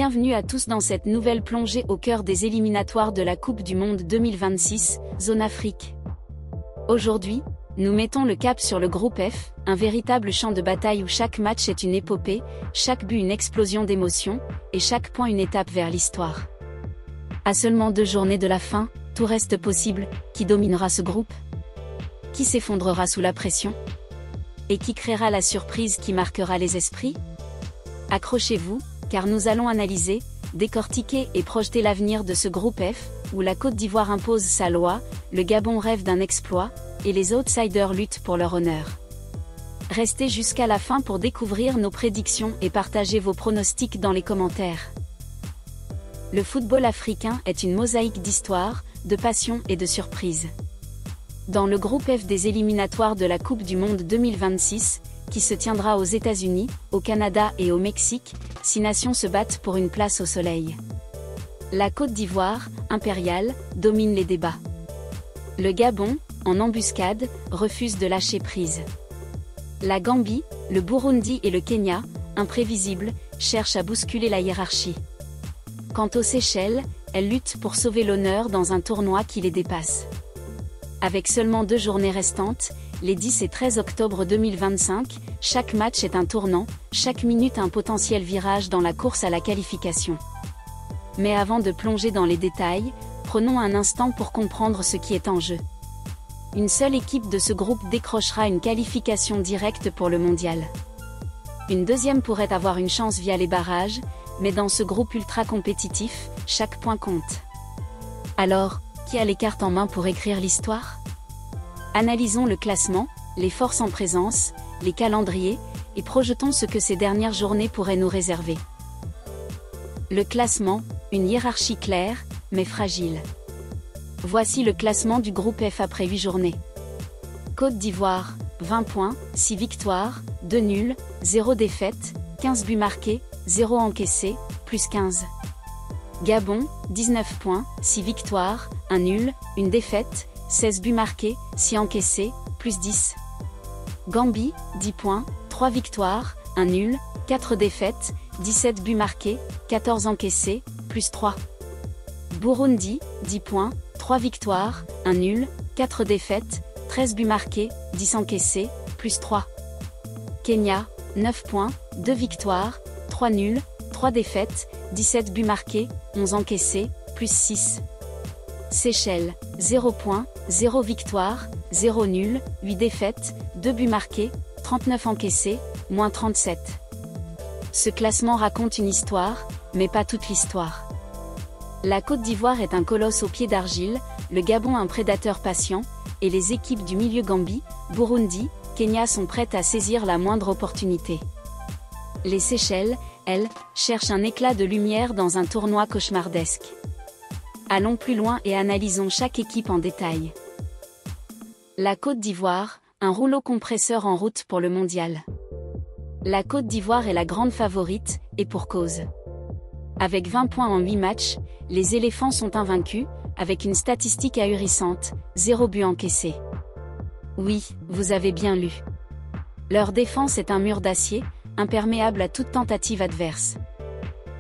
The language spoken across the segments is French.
Bienvenue à tous dans cette nouvelle plongée au cœur des éliminatoires de la Coupe du Monde 2026, Zone Afrique. Aujourd'hui, nous mettons le cap sur le groupe F, un véritable champ de bataille où chaque match est une épopée, chaque but une explosion d'émotions, et chaque point une étape vers l'histoire. À seulement 2 journées de la fin, tout reste possible. Qui dominera ce groupe? Qui s'effondrera sous la pression? Et qui créera la surprise qui marquera les esprits? Accrochez-vous, car nous allons analyser, décortiquer et projeter l'avenir de ce groupe F, où la Côte d'Ivoire impose sa loi, le Gabon rêve d'un exploit, et les outsiders luttent pour leur honneur. Restez jusqu'à la fin pour découvrir nos prédictions et partagez vos pronostics dans les commentaires. Le football africain est une mosaïque d'histoire, de passion et de surprises. Dans le groupe F des éliminatoires de la Coupe du Monde 2026, qui se tiendra aux États-Unis, au Canada et au Mexique, 6 nations se battent pour une place au soleil. La Côte d'Ivoire, impériale, domine les débats. Le Gabon, en embuscade, refuse de lâcher prise. La Gambie, le Burundi et le Kenya, imprévisibles, cherchent à bousculer la hiérarchie. Quant aux Seychelles, elles luttent pour sauver l'honneur dans un tournoi qui les dépasse. Avec seulement 2 journées restantes, les 10 et 13 octobre 2025, chaque match est un tournant, chaque minute un potentiel virage dans la course à la qualification. Mais avant de plonger dans les détails, prenons un instant pour comprendre ce qui est en jeu. Une seule équipe de ce groupe décrochera une qualification directe pour le mondial. Une deuxième pourrait avoir une chance via les barrages, mais dans ce groupe ultra compétitif, chaque point compte. Alors, qui a les cartes en main pour écrire l'histoire? Analysons le classement, les forces en présence, les calendriers, et projetons ce que ces dernières journées pourraient nous réserver. Le classement, une hiérarchie claire, mais fragile. Voici le classement du groupe F après 8 journées. Côte d'Ivoire, 20 points, 6 victoires, 2 nuls, 0 défaites, 15 buts marqués, 0 encaissés, plus 15. Gabon, 19 points, 6 victoires, 1 nul, 1 défaite, 16 buts marqués, 6 encaissés, plus 10. Gambie, 10 points, 3 victoires, 1 nul, 4 défaites, 17 buts marqués, 14 encaissés, plus 3. Burundi, 10 points, 3 victoires, 1 nul, 4 défaites, 13 buts marqués, 10 encaissés, plus 3. Kenya, 9 points, 2 victoires, 3 nuls, 3 défaites, 17 buts marqués, 11 encaissés, plus 6. Seychelles, 0 points, 0 victoire, 0 nul, 8 défaites, 2 buts marqués, 39 encaissés, moins 37. Ce classement raconte une histoire, mais pas toute l'histoire. La Côte d'Ivoire est un colosse aux pieds d'argile, le Gabon un prédateur patient, et les équipes du milieu Gambie, Burundi, Kenya sont prêtes à saisir la moindre opportunité. Les Seychelles, elles, cherchent un éclat de lumière dans un tournoi cauchemardesque. Allons plus loin et analysons chaque équipe en détail. La Côte d'Ivoire, un rouleau compresseur en route pour le mondial. La Côte d'Ivoire est la grande favorite, et pour cause. Avec 20 points en 8 matchs, les éléphants sont invaincus, avec une statistique ahurissante, 0 but encaissé. Oui, vous avez bien lu. Leur défense est un mur d'acier, imperméable à toute tentative adverse.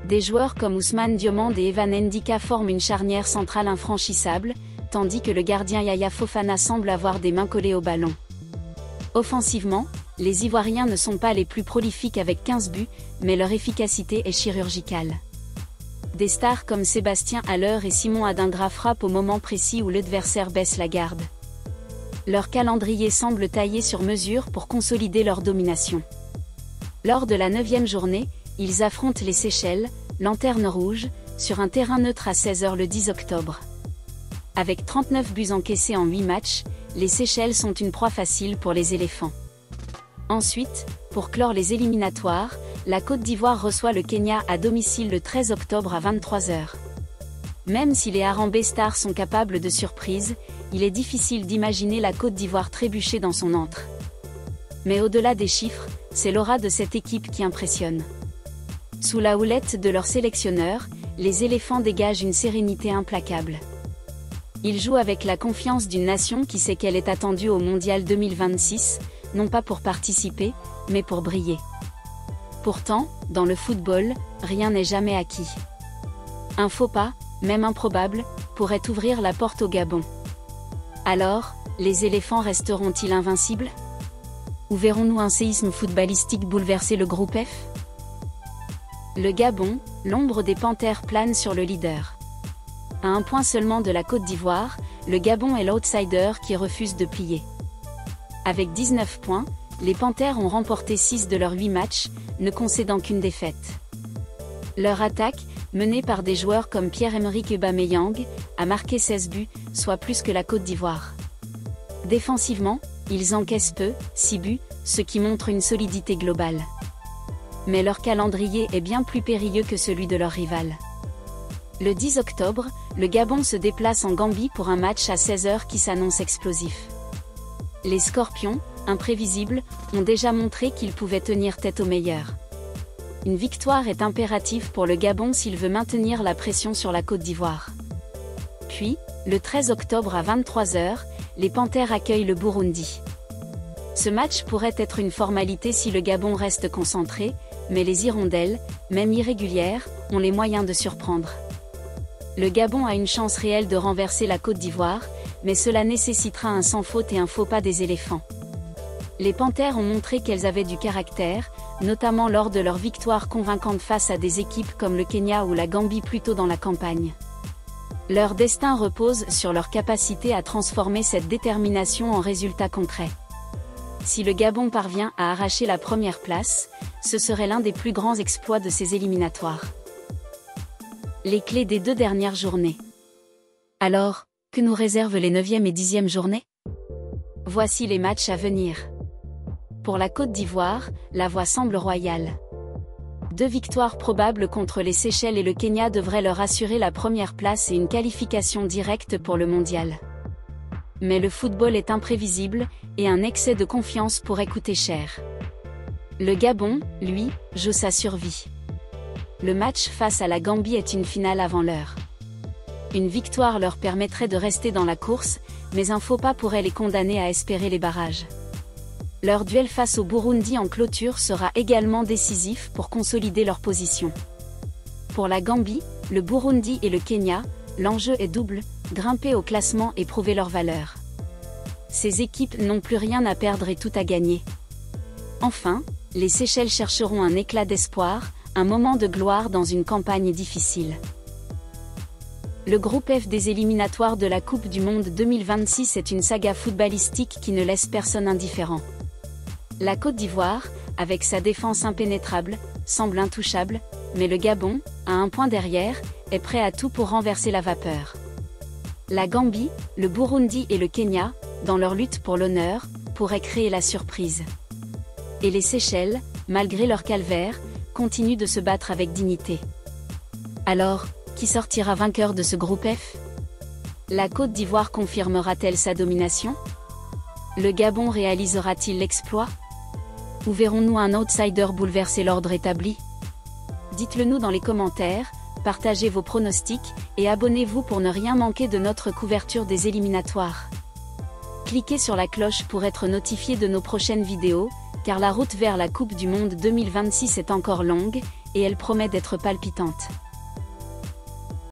Des joueurs comme Ousmane Diomande et Evan Ndika forment une charnière centrale infranchissable, tandis que le gardien Yaya Fofana semble avoir des mains collées au ballon. Offensivement, les Ivoiriens ne sont pas les plus prolifiques avec 15 buts, mais leur efficacité est chirurgicale. Des stars comme Sébastien Haller et Simon Adingra frappent au moment précis où l'adversaire baisse la garde. Leur calendrier semble taillé sur mesure pour consolider leur domination. Lors de la 9e journée, ils affrontent les Seychelles, lanterne rouge, sur un terrain neutre à 16h le 10 octobre. Avec 39 buts encaissés en 8 matchs, les Seychelles sont une proie facile pour les éléphants. Ensuite, pour clore les éliminatoires, la Côte d'Ivoire reçoit le Kenya à domicile le 13 octobre à 23h. Même si les Harambee Stars sont capables de surprises, il est difficile d'imaginer la Côte d'Ivoire trébucher dans son antre. Mais au-delà des chiffres, c'est l'aura de cette équipe qui impressionne. Sous la houlette de leur sélectionneur, les éléphants dégagent une sérénité implacable. Ils jouent avec la confiance d'une nation qui sait qu'elle est attendue au Mondial 2026, non pas pour participer, mais pour briller. Pourtant, dans le football, rien n'est jamais acquis. Un faux pas, même improbable, pourrait ouvrir la porte au Gabon. Alors, les éléphants resteront-ils invincibles? Ou verrons-nous un séisme footballistique bouleverser le groupe F? Le Gabon, l'ombre des panthères plane sur le leader. À un point seulement de la Côte d'Ivoire, le Gabon est l'outsider qui refuse de plier. Avec 19 points, les Panthères ont remporté 6 de leurs 8 matchs, ne concédant qu'une défaite. Leur attaque, menée par des joueurs comme Pierre-Emerick Aubameyang, a marqué 16 buts, soit plus que la Côte d'Ivoire. Défensivement, ils encaissent peu, 6 buts, ce qui montre une solidité globale. Mais leur calendrier est bien plus périlleux que celui de leur rival. Le 10 octobre, le Gabon se déplace en Gambie pour un match à 16h qui s'annonce explosif. Les Scorpions, imprévisibles, ont déjà montré qu'ils pouvaient tenir tête aux meilleurs. Une victoire est impérative pour le Gabon s'il veut maintenir la pression sur la Côte d'Ivoire. Puis, le 13 octobre à 23h, les Panthères accueillent le Burundi. Ce match pourrait être une formalité si le Gabon reste concentré, mais les Hirondelles, même irrégulières, ont les moyens de surprendre. Le Gabon a une chance réelle de renverser la Côte d'Ivoire, mais cela nécessitera un sans faute et un faux pas des éléphants. Les Panthères ont montré qu'elles avaient du caractère, notamment lors de leur victoire convaincante face à des équipes comme le Kenya ou la Gambie plus tôt dans la campagne. Leur destin repose sur leur capacité à transformer cette détermination en résultats concrets. Si le Gabon parvient à arracher la première place, ce serait l'un des plus grands exploits de ces éliminatoires. Les clés des 2 dernières journées. Alors, que nous réservent les 9e et 10e journées? Voici les matchs à venir. Pour la Côte d'Ivoire, la voie semble royale. 2 victoires probables contre les Seychelles et le Kenya devraient leur assurer la première place et une qualification directe pour le mondial. Mais le football est imprévisible, et un excès de confiance pourrait coûter cher. Le Gabon, lui, joue sa survie. Le match face à la Gambie est une finale avant l'heure. Une victoire leur permettrait de rester dans la course, mais un faux pas pourrait les condamner à espérer les barrages. Leur duel face au Burundi en clôture sera également décisif pour consolider leur position. Pour la Gambie, le Burundi et le Kenya, l'enjeu est double, grimper au classement et prouver leur valeur. Ces équipes n'ont plus rien à perdre et tout à gagner. Enfin, les Seychelles chercheront un éclat d'espoir, un moment de gloire dans une campagne difficile. Le groupe F des éliminatoires de la Coupe du Monde 2026 est une saga footballistique qui ne laisse personne indifférent. La Côte d'Ivoire, avec sa défense impénétrable, semble intouchable, mais le Gabon, à un point derrière, est prêt à tout pour renverser la vapeur. La Gambie, le Burundi et le Kenya, dans leur lutte pour l'honneur, pourraient créer la surprise. Et les Seychelles, malgré leur calvaire, continuent de se battre avec dignité. Alors, qui sortira vainqueur de ce groupe F? La Côte d'Ivoire confirmera-t-elle sa domination? Le Gabon réalisera-t-il l'exploit? Ou verrons-nous un outsider bouleverser l'ordre établi? Dites-le nous dans les commentaires, partagez vos pronostics, et abonnez-vous pour ne rien manquer de notre couverture des éliminatoires. Cliquez sur la cloche pour être notifié de nos prochaines vidéos, car la route vers la Coupe du Monde 2026 est encore longue, et elle promet d'être palpitante.